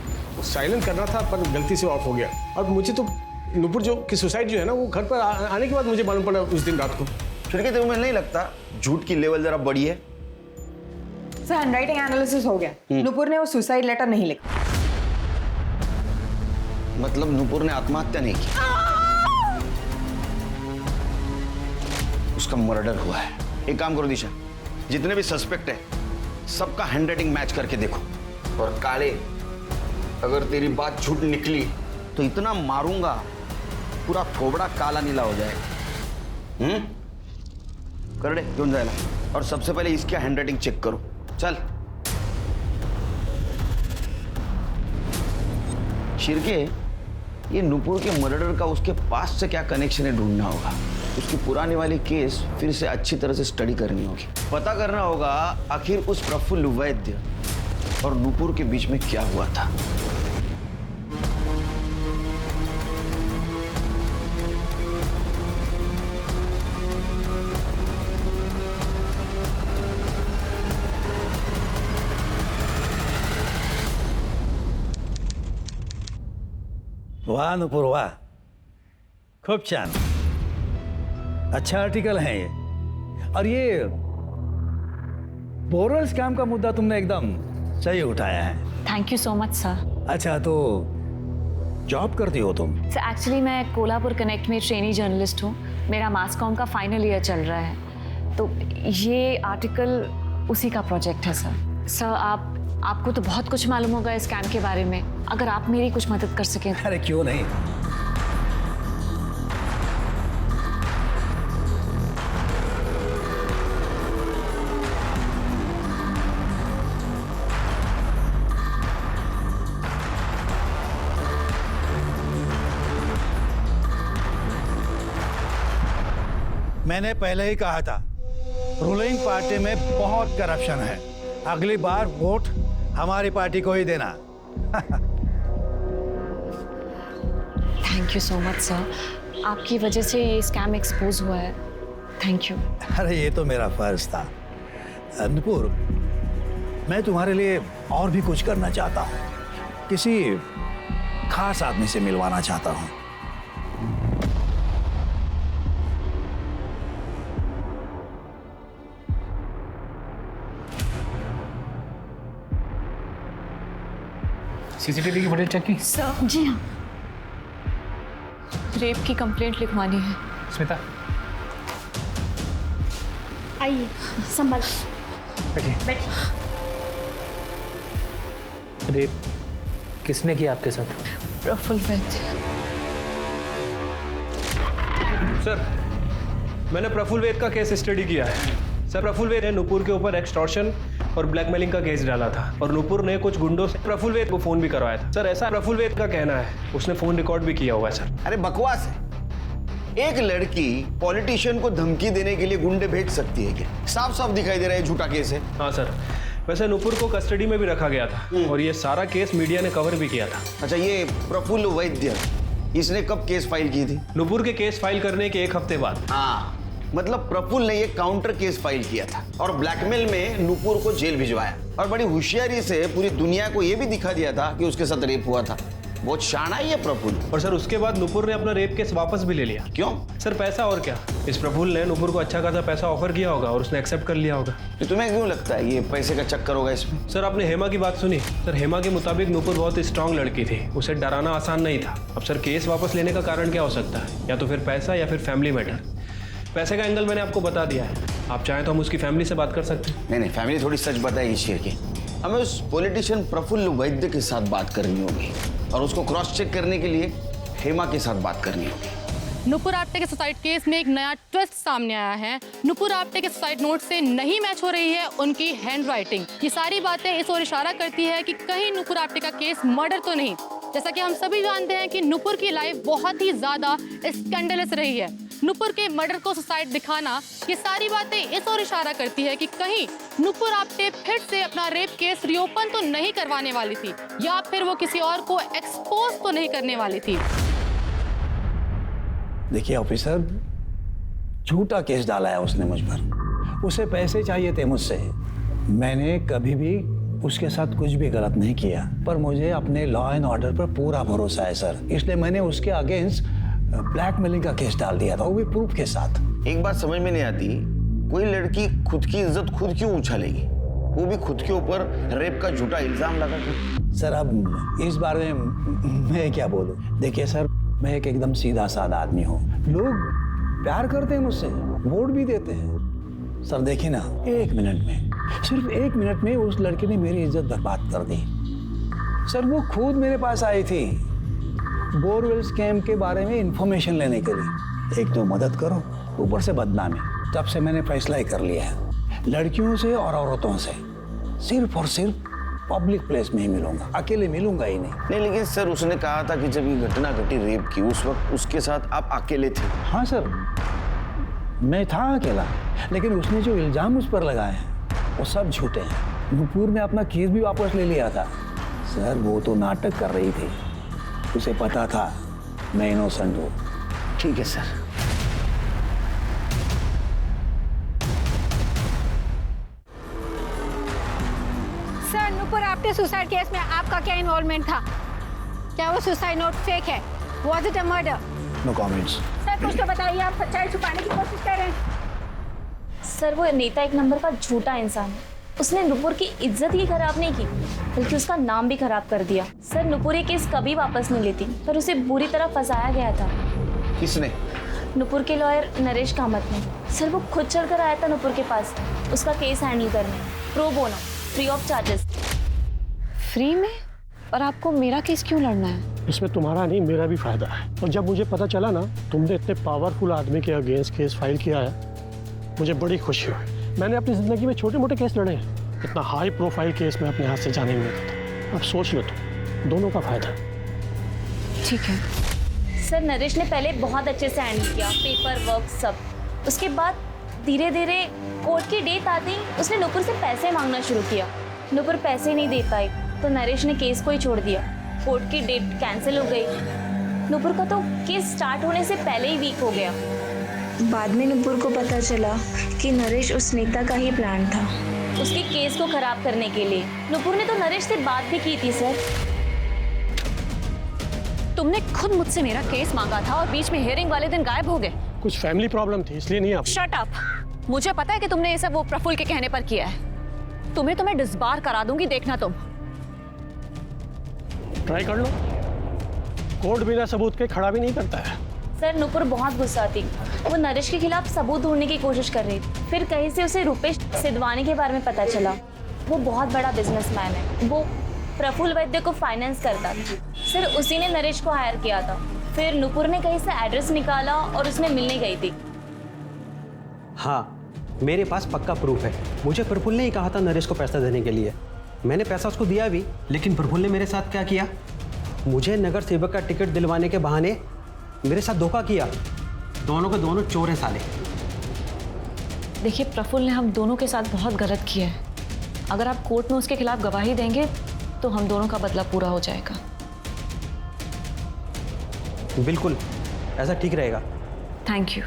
[SPEAKER 7] साइलेंट करना था पर गलती से ऑफ हो गया। और मुझे तो नुपुर की सुसाइड जो है ना, वो घर पर आने के बाद मुझे मालूम पड़ा उस दिन रात को।
[SPEAKER 11] फिर क्या तुम्हें नहीं लगता झूठ की लेवल जरा बड़ी है?
[SPEAKER 10] सर हैंडराइटिंग एनालिसिस हो गया, नुपुर ने वो सुसाइड लेटर नहीं लिखा।
[SPEAKER 11] मतलब नुपुर ने आत्महत्या नहीं की, उसका मर्डर हुआ है। एक काम करो दिशा, जितने भी सस्पेक्ट है सबका हैंडराइटिंग मैच करके देखो। और काले, अगर तेरी बात झूठ निकली तो इतना मारूंगा पूरा थोबड़ा काला नीला हो जाएगा। कर दे, क्यों जाएगा। और सबसे पहले इसकी हैंडराइटिंग चेक करो। चल शिरके, ये नुपुर के मर्डर का उसके पास से क्या कनेक्शन है ढूंढना होगा। उसकी पुरानी वाली केस फिर से अच्छी तरह से स्टडी करनी होगी। पता करना होगा आखिर उस प्रफुल्ल वैद्य और नुपुर के बीच में क्या हुआ था।
[SPEAKER 20] वाह नुपुर वाह, खूब छान, अच्छा आर्टिकल है ये। और ये बोरल स्कैम का मुद्दा तुमने एकदम सही उठाया है।
[SPEAKER 5] Thank you so much sir.
[SPEAKER 20] अच्छा तो जॉब करती हो तुम?
[SPEAKER 5] सर एक्चुअली मैं कोल्हापुर कनेक्ट में ट्रेनी जर्नलिस्ट हूँ। मेरा मास कॉम का फाइनल ईयर चल रहा है, तो ये आर्टिकल उसी का प्रोजेक्ट है सर। सर आपको तो बहुत कुछ मालूम होगा इस स्कैम के बारे में, अगर आप मेरी कुछ मदद कर सकें।
[SPEAKER 20] अरे क्यों नहीं, मैंने पहले ही कहा था रूलिंग पार्टी में बहुत करप्शन है। अगली बार वोट हमारी पार्टी को ही देना।
[SPEAKER 5] Thank you so much sir, आपकी वजह से ये स्कैम एक्सपोज हुआ है। Thank you.
[SPEAKER 20] अरे ये तो मेरा फर्ज था। नुपुर, मैं तुम्हारे लिए और भी कुछ करना चाहता हूँ, किसी खास आदमी से मिलवाना चाहता हूँ।
[SPEAKER 9] सीसीटीवी की फुटेज चेक की?
[SPEAKER 5] सर जी हाँ, रेप की कंप्लेंट लिखवानी है।
[SPEAKER 9] स्मिता
[SPEAKER 8] आइए, संभल
[SPEAKER 9] बैठिए। रेप किसने किया आपके साथ?
[SPEAKER 5] प्रफुल्ल वैद्य।
[SPEAKER 16] सर मैंने प्रफुल्ल वैद्य का केस स्टडी किया है। सर प्रफुल्ल वैद्य ने नुपुर के ऊपर एक्सटॉर्शन और ब्लैकमेलिंग का केस डाला था, और नुपुर ने कुछ गुंडों से प्रफुल्ल वैद्य को फोन भी करवाया था। सर ऐसा प्रफुल्ल वैद्य का कहना है, उसने फोन रिकॉर्ड भी किया हुआ है सर।
[SPEAKER 11] अरे बकवास है, एक लड़की पॉलिटिशियन को धमकी देने के लिए गुंडे भेज सकती है क्या? साफ साफ दिखाई दे रहा है झूठा केस है।
[SPEAKER 16] हाँ सर, वैसे नुपुर को कस्टडी में भी रखा गया था और ये सारा केस मीडिया ने कवर भी किया था।
[SPEAKER 11] अच्छा, ये प्रफुल्ल वैद्य इसने कब केस फाइल की थी?
[SPEAKER 16] नुपुर के केस फाइल करने के एक हफ्ते बाद।
[SPEAKER 11] हाँ, मतलब प्रफुल्ल ने ये काउंटर केस फाइल किया था और ब्लैकमेल में नुपुर को जेल भिजवाया, और बड़ी होशियारी से पूरी दुनिया को ये भी दिखा दिया था कि उसके साथ रेप हुआ था। बहुत शाना है ये प्रफुल्ल।
[SPEAKER 16] और सर उसके बाद नुपुर ने अपना रेप केस वापस भी ले लिया।
[SPEAKER 11] क्यों?
[SPEAKER 16] सर पैसा, और क्या। इस प्रफुल्ल ने नुपुर को अच्छा खासा पैसा ऑफर किया होगा और उसने एक्सेप्ट कर लिया होगा।
[SPEAKER 11] तो तुम्हें क्यों लगता है ये पैसे का चक्कर होगा इसमें?
[SPEAKER 16] सर आपने हेमा की बात सुनी? सर हेमा के मुताबिक नुपुर बहुत स्ट्रांग लड़की थी, उसे डराना आसान नहीं था। अब सर केस वापस लेने का कारण क्या हो सकता है? या तो फिर पैसा या फिर फैमिली मैटर। पैसे का एंगल मैंने आपको बता दिया है, आप चाहें तो हम उसकी फैमिली से बात कर सकते हैं।
[SPEAKER 11] नहीं, फैमिली थोड़ी सच बताएगी शेर की। हमें उस पॉलिटिशियन प्रफुल्ल वैद्य के साथ बात करनी होगी और उसको क्रॉस चेक करने के लिए हेमा के साथ बात करनी होगी।
[SPEAKER 18] नुपुर आप्टे के सुसाइड केस में एक नया ट्विस्ट सामने आया है। नुपुर आप्टे के सुसाइड नोट से नहीं मैच हो रही है उनकी हैंडराइटिंग। ये सारी बातें इस ओर इशारा करती है कि कहीं नुपुर आप्टे का केस मर्डर तो नहीं। जैसा कि हम सभी जानते हैं कि नुपुर की लाइफ बहुत ही ज्यादा स्कैंडलस रही है। नुपुर के मर्डर को सुसाइड दिखाना, ये सारी बातें इस ओर इशारा करती है कि कहीं नुपुर आपटे फिर से अपना रेप केस रीओपन तो नहीं करवाने वाली थी, या फिर वो किसी और को एक्सपोज तो नहीं करने वाली थी।
[SPEAKER 20] देखिए ऑफिसर, झूठा केस डाला है उसने मुझ पर। उसे पैसे चाहिए थे मुझसे। मैंने कभी भी उसके साथ कुछ भी गलत नहीं किया, पर मुझे अपने लॉ एंड ऑर्डर पर पूरा भरोसा है सर, इसलिए मैंने उसके अगेंस्ट ब्लैकमेलिंग का केस डाल दिया था, वो भी प्रूफ के साथ।
[SPEAKER 11] एक बात समझ में नहीं आती, कोई लड़की खुद की इज्जत खुद क्यों उछालेगी, वो भी खुद के ऊपर रेप का झूठा इल्जाम लगा के।
[SPEAKER 20] सर अब इस बारे में मैं क्या बोलूं। देखिए सर, मैं एक एकदम सीधा साधा आदमी हूँ, लोग प्यार करते हैं मुझसे, वोट भी देते हैं। सर देखिए ना, एक मिनट में, सिर्फ एक मिनट में उस लड़के ने मेरी इज्जत बर्बाद कर दी। सर वो खुद मेरे पास आई थी बोरवेल स्कैम के बारे में इंफॉर्मेशन लेने के लिए। एक तो मदद करो, ऊपर से बदनामी। तब से मैंने फैसला ही कर लिया है, लड़कियों से और औरतों से सिर्फ और सिर्फ पब्लिक प्लेस में ही मिलूंगा, अकेले मिलूंगा ही नहीं।
[SPEAKER 11] लेकिन सर उसने कहा था कि जब ये घटना घटी रेप की, उस वक्त उसके साथ आप अकेले थे।
[SPEAKER 20] हाँ सर, मैं था अकेला, लेकिन उसने जो इल्जाम उस पर लगाए हैं वो सब झूठे हैं। नुपुर ने अपना केस भी वापस ले लिया था। सर वो तो नाटक कर रही थी, उसे पता था मैं इनोसेंट हूँ।
[SPEAKER 11] ठीक है सर।
[SPEAKER 10] सर नुपुर आपके सुसाइड केस में आपका क्या इन्वॉल्वमेंट था? क्या वो सुसाइड नोट फेक है? Was it a murder?
[SPEAKER 20] No comments.
[SPEAKER 10] Sir कुछ तो बताइए, आप सच्चाई छुपाने की कोशिश कर रहे हैं।
[SPEAKER 8] सर वो नेता एक नंबर का झूठा इंसान है। उसने नुपुर की इज्जत ही खराब नहीं की, बल्कि उसका नाम भी खराब कर दिया। सर नुपुर ये केस कभी वापस नहीं लेती, पर उसे बुरी तरह फंसाया गया था।
[SPEAKER 11] किसने?
[SPEAKER 8] नुपुर के लॉयर नरेश कामत ने। सर वो खुद चलकर आया था नुपुर के पास उसका केस हैंडल करने, pro bono, free of charges.
[SPEAKER 5] Free में? और आपको मेरा केस क्यों लड़ना है?
[SPEAKER 16] इसमें तुम्हारा नहीं मेरा भी फायदा है। और जब मुझे पता चला ना तुमने इतने पावरफुल आदमी के अगेंस्ट केस फाइल किया है, मुझे बड़ी खुशी हुई। मैंने अपनी जिंदगी में छोटे मोटे केस लड़े हैं, इतना हाई प्रोफाइल केस मैं अपने हाथ से जाने नहीं देता। अब सोच लो तुम, दोनों का फायदा।
[SPEAKER 5] ठीक है
[SPEAKER 8] सर, नरेश ने पहले बहुत अच्छे से हैंडल किया, पेपर वर्क सब। उसके बाद धीरे धीरे कोर्ट की डेट आती उसने नुपुर से पैसे मांगना शुरू किया। नुपुर पैसे नहीं दे पाई तो नरेश ने केस को ही छोड़ दिया। कोर्ट की डेट कैंसिल हो गई। नुपुर का तो केस स्टार्ट होने से पहले ही वीक हो गया।
[SPEAKER 19] बाद में नुपुर को पता चला कि नरेश उस नेता का ही प्लान था,
[SPEAKER 8] उसके केस को खराब करने के लिए। नुपुर ने तो नरेश से बात भी की थी सर।
[SPEAKER 5] तुमने खुद मुझसे मेरा केस मांगा था और बीच में हियरिंग वाले दिन गायब हो गए।
[SPEAKER 16] कुछ फैमिली प्रॉब्लम थी इसलिए नहीं आ पाई।
[SPEAKER 5] Shut up. मुझे पता है कि तुमने ये सब वो प्रफुल्ल के कहने पर किया है। तुम्हें तो मैं डिसबार करा दूंगी, देखना तुम।
[SPEAKER 16] ट्राई कर लो, कोर्ट बिना सबूत के खड़ा भी नहीं करता है।
[SPEAKER 8] सर नुपुर बहुत गुस्सा थी, वो नरेश के खिलाफ सबूत ढूंढने की कोशिश कर रही थी। फिर कहीं से उसे रुपेश सिद्धवानी के बारे में पता चला। वो बहुत बड़ा बिजनेसमैन है, वो प्रफुल्ल वैद्य को फाइनेंस करता था। सर उसी ने नरेश को हायर किया था। फिर नुपुर ने कहीं से एड्रेस निकाला और उसमें मिलने गई थी।
[SPEAKER 21] हाँ, मेरे पास पक्का प्रूफ है। मुझे प्रफुल्ल ने ही कहा था नरेश को पैसा देने के लिए। मैंने पैसा उसको दिया भी, लेकिन प्रफुल्ल ने मेरे साथ क्या किया, मुझे नगर सेवक का टिकट दिलवाने के बहाने मेरे साथ धोखा किया। दोनों के दोनों चोर हैं साले।
[SPEAKER 5] देखिए प्रफुल्ल ने हम दोनों के साथ बहुत गलत किया है। अगर आप कोर्ट में उसके खिलाफ गवाही देंगे तो हम दोनों का बदला पूरा हो जाएगा।
[SPEAKER 21] बिल्कुल, ऐसा ठीक रहेगा।
[SPEAKER 5] Thank you.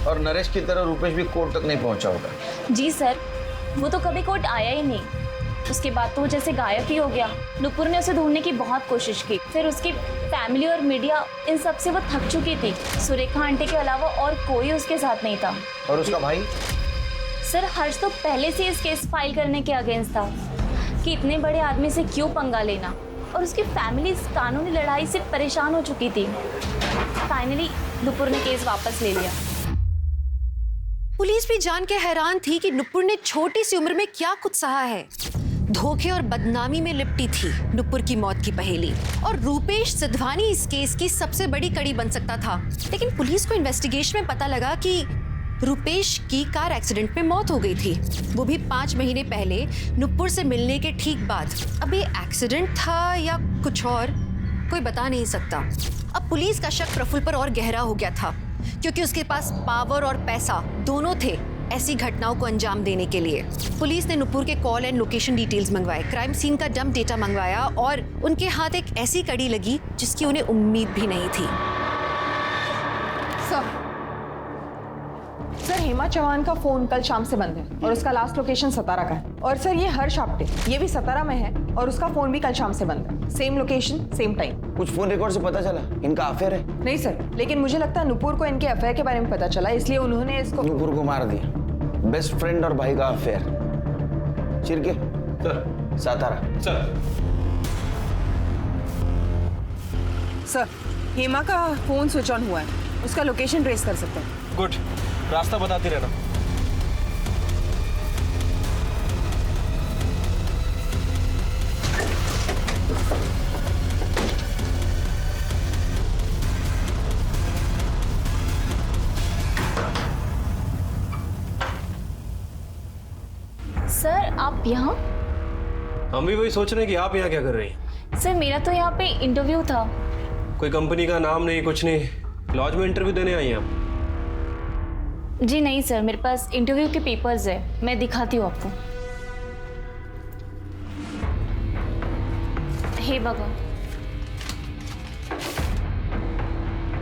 [SPEAKER 11] और नरेश की तरह रुपेश भी कोर्ट तक नहीं पहुंचा होगा।
[SPEAKER 8] जी सर, वो तो कभी कोर्ट आया ही नहीं। उसके बाद तो वो जैसे गायब ही हो गया। नुपुर ने उसे ढूंढने की बहुत कोशिश की। फिर उसकी फैमिली और मीडिया, इन सब से वो थक चुकी थी। सुरेखा आंटी के अलावा और कोई उसके साथ नहीं था।
[SPEAKER 11] और उसका भाई?
[SPEAKER 8] सर हर्ष तो पहले से इस केस फाइल करने के अगेंस्ट था कि इतने बड़े आदमी से क्यों पंगा लेना, और उसकी फैमिली इस कानूनी लड़ाई से परेशान हो चुकी थी। फाइनली नुपुर ने केस वापस ले लिया।
[SPEAKER 3] पुलिस भी जान के हैरान थी कि नुपुर ने छोटी सी उम्र में क्या कुछ सहा है। धोखे और बदनामी में लिपटी थी नुपुर की मौत की पहेली, और रूपेश सिद्धवानी इस केस की सबसे बड़ी कड़ी बन सकता था। लेकिन पुलिस को इन्वेस्टिगेशन में पता लगा कि रूपेश की कार एक्सीडेंट में मौत हो गई थी, वो भी 5 महीने पहले नुपुर से मिलने के ठीक बाद। अब ये एक्सीडेंट था या कुछ और, कोई बता नहीं सकता। अब पुलिस का शक प्रफुल्ल पर और गहरा हो गया था। क्योंकि उसके पास पावर और पैसा दोनों थे ऐसी घटनाओं को अंजाम देने के लिए। पुलिस ने नुपुर के कॉल एंड लोकेशन डिटेल्स मंगवाए, क्राइम सीन का डंप डेटा मंगवाया और उनके हाथ एक ऐसी कड़ी लगी जिसकी उन्हें उम्मीद भी नहीं थी।
[SPEAKER 4] सर हेमा चौहान का फोन कल शाम से बंद है और उसका लास्ट लोकेशन सतारा का है। और सर ये हर्ष आप्टे, ये भी सतारा में है और उसका फोन भी कल शाम से बंद है। Same location same time.
[SPEAKER 11] कुछ फोन रिकॉर्ड से पता चला इनका अफेयर है?
[SPEAKER 4] नहीं सर, लेकिन मुझे लगता है नुपुर को इनके अफेयर के बारे में पता चला, इसलिए उन्होंने इसको
[SPEAKER 11] नुपुर को मार दिया। बेस्ट फ्रेंड और भाई का affair. Chirke sir, Satara
[SPEAKER 4] sir Hema का फोन स्विच ऑन हुआ है, उसका लोकेशन ट्रेस कर सकते हैं।
[SPEAKER 16] गुड, रास्ता बताती रहना।
[SPEAKER 8] सर आप यहाँ?
[SPEAKER 16] हम भी वही सोच रहे हैं कि आप यहाँ क्या कर रही हैं।
[SPEAKER 8] सर मेरा तो यहाँ पे इंटरव्यू था।
[SPEAKER 16] कोई कंपनी का नाम नहीं, कुछ नहीं, लॉज में इंटरव्यू देने आई हैं आप?
[SPEAKER 8] जी नहीं सर, मेरे पास इंटरव्यू के पेपर्स है, मैं दिखाती हूँ आपको। हे बाबा।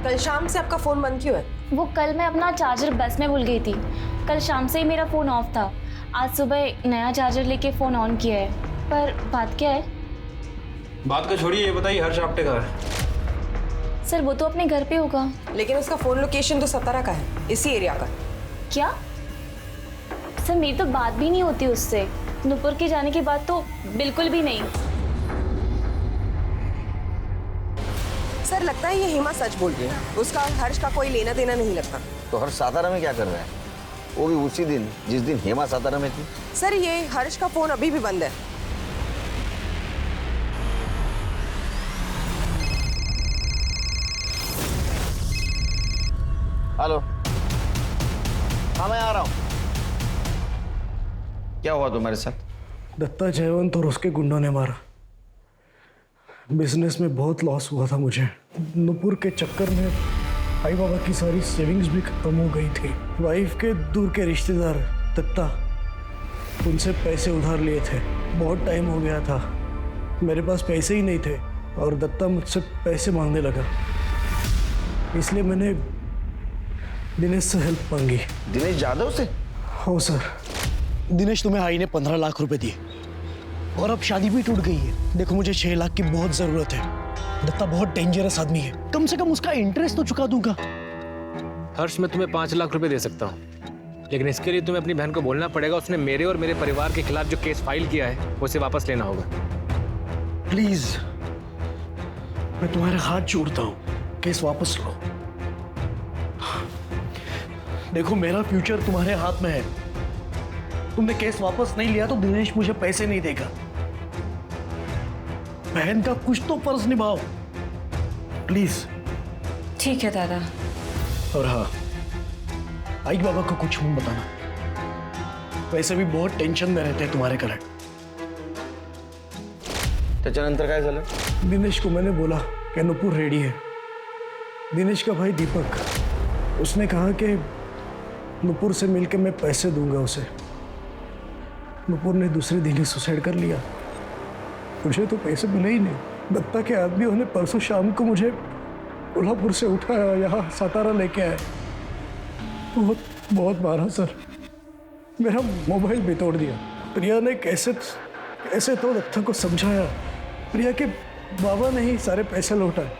[SPEAKER 4] कल शाम से आपका फोन बंद क्यों है?
[SPEAKER 8] वो कल मैं अपना चार्जर बस में भूल गई थी। कल शाम से ही मेरा फोन ऑफ था। आज सुबह नया चार्जर लेके फोन ऑन किया है। पर बात क्या है?
[SPEAKER 16] बात का छोड़िए, ये बताइए हर्ष आप्टे कहाँ है?
[SPEAKER 8] सर वो तो अपने घर पे होगा।
[SPEAKER 4] लेकिन उसका फोन लोकेशन तो सतारा का है, इसी एरिया का।
[SPEAKER 8] क्या? सर मेरी तो बात भी नहीं होती उससे। नुपुर के जाने के बाद तो बिल्कुल भी नहीं।
[SPEAKER 4] सर लगता है ये हेमा सच बोल रही है, उसका हर्ष का कोई लेना देना नहीं लगता।
[SPEAKER 11] तो हर्ष सातारा में क्या कर रहा है? वो भी उसी दिन जिस दिन हेमा सातारा में थी।
[SPEAKER 4] सर ये हर्ष का फोन अभी भी बंद है।
[SPEAKER 11] हेलो, हाँ मैं आ रहा हूँ। क्या हुआ तुम्हारे साथ?
[SPEAKER 6] दत्ता जयवंत और उसके गुंडों ने मारा। बिजनेस में बहुत लॉस हुआ था मुझे। नुपुर के चक्कर में आई बाबा की सारी सेविंग्स भी खत्म हो गई थी। वाइफ के दूर के रिश्तेदार दत्ता, उनसे पैसे उधार लिए थे। बहुत टाइम हो गया था, मेरे पास पैसे ही नहीं थे और दत्ता मुझसे पैसे मांगने लगा। इसलिए मैंने दिनेश से हेल्प मांगी।
[SPEAKER 11] दिनेश जाधव से?
[SPEAKER 6] हो सर। दिनेश तुम्हें आई ने 15 लाख रुपए दिए और अब शादी भी टूट गई है। देखो मुझे 6 लाख की बहुत जरूरत है। दत्ता बहुत डेंजरस आदमी है, कम से कम उसका इंटरेस्ट तो चुका दूंगा।
[SPEAKER 9] हर्ष मैं तुम्हें 5 लाख रुपए दे सकता हूँ, लेकिन इसके लिए तुम्हें अपनी बहन को बोलना पड़ेगा उसने मेरे और मेरे परिवार के खिलाफ जो केस फाइल किया है उसे वापस लेना होगा।
[SPEAKER 6] प्लीज मैं तुम्हारे हाथ जोड़ता हूँ, केस वापस लो। देखो मेरा फ्यूचर तुम्हारे हाथ में है। तुमने केस वापस नहीं लिया तो दिनेश मुझे पैसे नहीं देगा। बहन का कुछ तो फर्ज निभाओ प्लीज।
[SPEAKER 5] ठीक है दादा।
[SPEAKER 6] और हाँ, आई बाबा को कुछ मत बताना, वैसे भी बहुत टेंशन में रहते हैं तुम्हारे कारण।
[SPEAKER 11] त्याच्यानंतर काय झालं?
[SPEAKER 6] दिनेश को मैंने बोला कि नुपुर रेडी है। दिनेश का भाई दीपक, उसने कहा कि नुपुर से मिलकर मैं पैसे दूंगा उसे। नुपुर ने दूसरे दिन ही सुसाइड कर लिया। मुझे तो पैसे मिले ही नहीं। दत्ता के आदमियों ने परसों शाम को मुझे कोल्हापुर से उठाया, यहाँ सातारा लेके आए। बहुत बहुत मारा सर, मेरा मोबाइल भी तोड़ दिया। प्रिया ने कैसे तो दत्ता को समझाया। प्रिया के बाबा ने ही सारे पैसे लौटाए,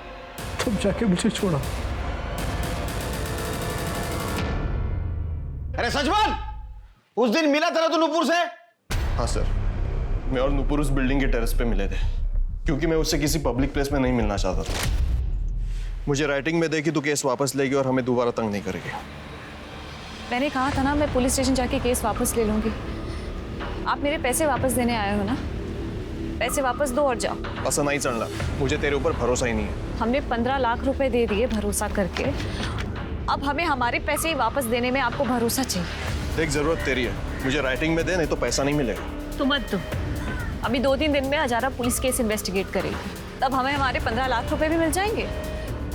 [SPEAKER 6] तब जाके मुझे छोड़ा।
[SPEAKER 11] अरे सच बोल, उस दिन मिला था तू नुपुर से?
[SPEAKER 15] हाँ सर, मैं और नुपुर उस बिल्डिंग के टेरेस पे मिले थे, क्योंकि मैं उससे किसी पब्लिक प्लेस में नहीं मिलना चाहता था। मुझे राइटिंग में दे कि तू केस वापस लेगी और हमें दोबारा तंग नहीं करेगी।
[SPEAKER 5] मैंने कहा था ना मैं पुलिस स्टेशन जाके केस वापस ले लूंगी। आप मेरे पैसे वापस देने आए हो ना, पैसे वापस दो और जाओ।
[SPEAKER 15] ऐसा नहीं चलना, मुझे तेरे ऊपर भरोसा ही नहीं है।
[SPEAKER 5] हमने 15 लाख रुपए दे दिए भरोसा करके, अब हमें हमारे पैसे ही वापस देने में आपको भरोसा चाहिए।
[SPEAKER 15] देख जरूरत तेरी है, मुझे राइटिंग में दे, नहीं तो पैसा नहीं मिलेगा।
[SPEAKER 5] तो मत दो, अभी 2-3 दिन में हजारा पुलिस केस इन्वेस्टिगेट करेगी, तब हमें हमारे 15 लाख रुपए भी मिल जाएंगे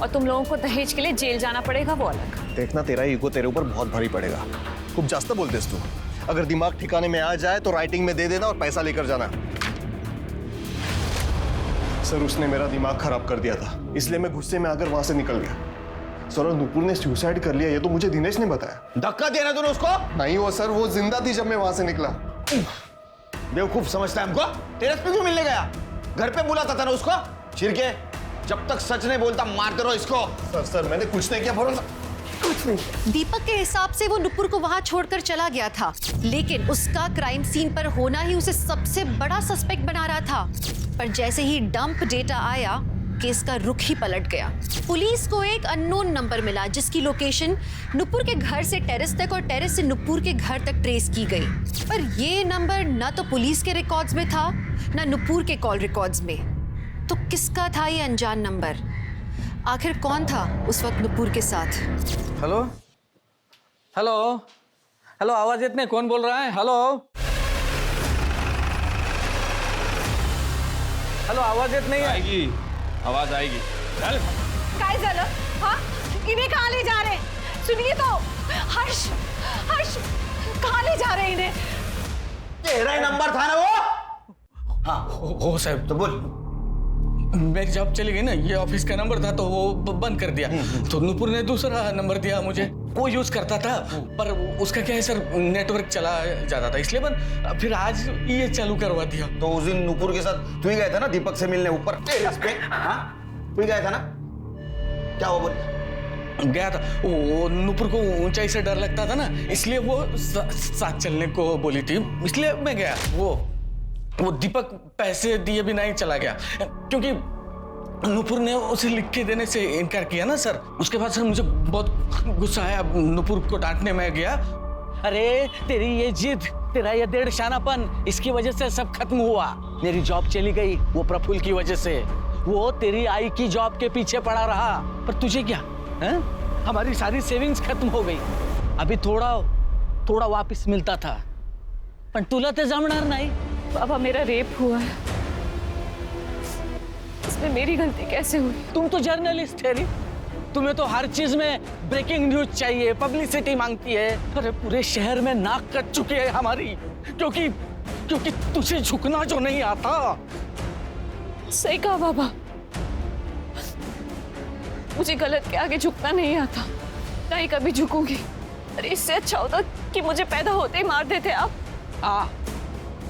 [SPEAKER 5] और तुम लोगों को दहेज के लिए जेल जाना पड़ेगा वो अलग।
[SPEAKER 15] देखना तेरा ईगो तेरे ऊपर बहुत भारी पड़ेगा। खूब जास्त बोलतेस तू। अगर दिमाग ठिकाने में आ जाए तो राइटिंग में दे देना और पैसा लेकर जाना। सर उसने मेरा दिमाग खराब कर दिया था, इसलिए मैं गुस्से में आकर वहां से निकल गया। सर और नुपुर ने सुसाइड कर लिया ये तो मुझे दिनेश ने बताया।
[SPEAKER 11] धक्का दिया ना तूने उसको?
[SPEAKER 15] नहीं वो सर, वो जिंदा थी जब मैं वहां से निकला।
[SPEAKER 11] बेवकूफ समझता है हमको? टेरेस पे क्यों मिलने गया? घर पे बुलाता था ना उसको। छिरके, जब तक सच नहीं बोलता मारते रहो इसको।
[SPEAKER 15] सर मैंने कुछ नहीं किया, भरोसा कुछ नहीं।
[SPEAKER 3] दीपक के हिसाब से वो नुपुर को वहां छोड़कर चला गया था, लेकिन उसका क्राइम सीन पर होना ही उसे सबसे बड़ा सस्पेक्ट बना रहा था। पर जैसे ही डंप डेटा आया, केस का रुख ही पलट गया। पुलिस को एक अननोन नंबर मिला जिसकी लोकेशन नुपुर के घर से टेरेस तक और टेरेस से नुपुर के घर तक ट्रेस की गई। पर ये नंबर ना तो पुलिस के रिकॉर्ड्स में था, ना नुपुर के कॉल रिकॉर्ड्स में। तो किसका था ये अनजान नंबर? आखिर कौन था उस वक्त नुपुर के साथ?
[SPEAKER 1] हेलो हेलो हेलो, आवाज इतने कौन बोल रहा है? हेलो हेलो, आवाज इतनी आएगी, आवाज आएगी। चल
[SPEAKER 10] काय झालं? हाँ, इन्हें कहाँ ले जा रहे हैं? सुनिए तो, हर्ष हर्ष कहाँ ले जा रहे हैं इन्हें?
[SPEAKER 11] तेरा ही नंबर था ना वो?
[SPEAKER 1] हाँ हो साहब। तो बोल। मेरी जॉब चली गई ना, ये ऑफिस का नंबर था तो वो बंद कर दिया। तो नुपुर ने दूसरा नंबर दिया मुझे, वो यूज करता था, पर उसका क्या है सर, नेटवर्क चला जाता था इसलिए बंद। फिर आज ये चालू करवा दिया।
[SPEAKER 11] तो उस दिन नुपुर के साथ तू ही गया था ना दीपक से मिलने ऊपर टेरेस पे? हाँ तू ही गया था ना? क्या हुआ बोल?
[SPEAKER 1] गया था, वो नुपुर को ऊंचाई से डर लगता था ना, इसलिए वो साथ चलने को बोली थी, इसलिए मैं गया। वो दीपक पैसे दिए भी नहीं चला गया, क्योंकि नुपुर ने उसे लिख के देने से इनकार किया ना सर। उसके बाद सर मुझे बहुत गुस्सा आया, नुपुर को डांटने में गया।
[SPEAKER 13] अरे तेरी ये जिद, तेरा ये डेढ़ शानापन, इसकी वजह से सब खत्म हुआ। मेरी जॉब चली गई वो प्रफुल्ल की वजह से। वो तेरी आई की जॉब के पीछे पड़ा रहा, पर तुझे क्या है? हमारी सारी सेविंग्स खत्म हो गई। अभी थोड़ा वापस मिलता था, पण तुला ते जमणार नाही।
[SPEAKER 5] बाबा मेरा रेप हुआ है, इसमें मेरी गलती कैसे हुई?
[SPEAKER 13] तुम तो जर्नलिस्ट है री, तुम्हें तो हर चीज में ब्रेकिंग न्यूज चाहिए, पब्लिसिटी मांगती है। अरे पूरे शहर में नाक कट चुकी है हमारी, क्योंकि तुझे झुकना जो नहीं आता।
[SPEAKER 5] सही कहा बाबा, मुझे गलत के आगे झुकना नहीं आता, ना ही कभी झुकूंगी। अरे इससे अच्छा होता कि मुझे पैदा होते ही मार देते आप।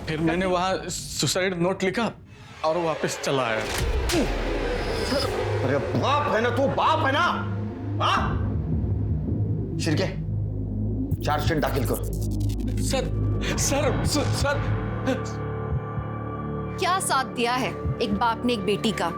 [SPEAKER 1] फिर मैंने वहां सुसाइड नोट लिखा और वापस चला आया।
[SPEAKER 11] अरे बाप है ना तू, बाप है ना? हाँ? शिरके, चार्जशीट दाखिल करो।
[SPEAKER 1] सर
[SPEAKER 3] क्या साथ दिया है एक बाप ने एक बेटी का?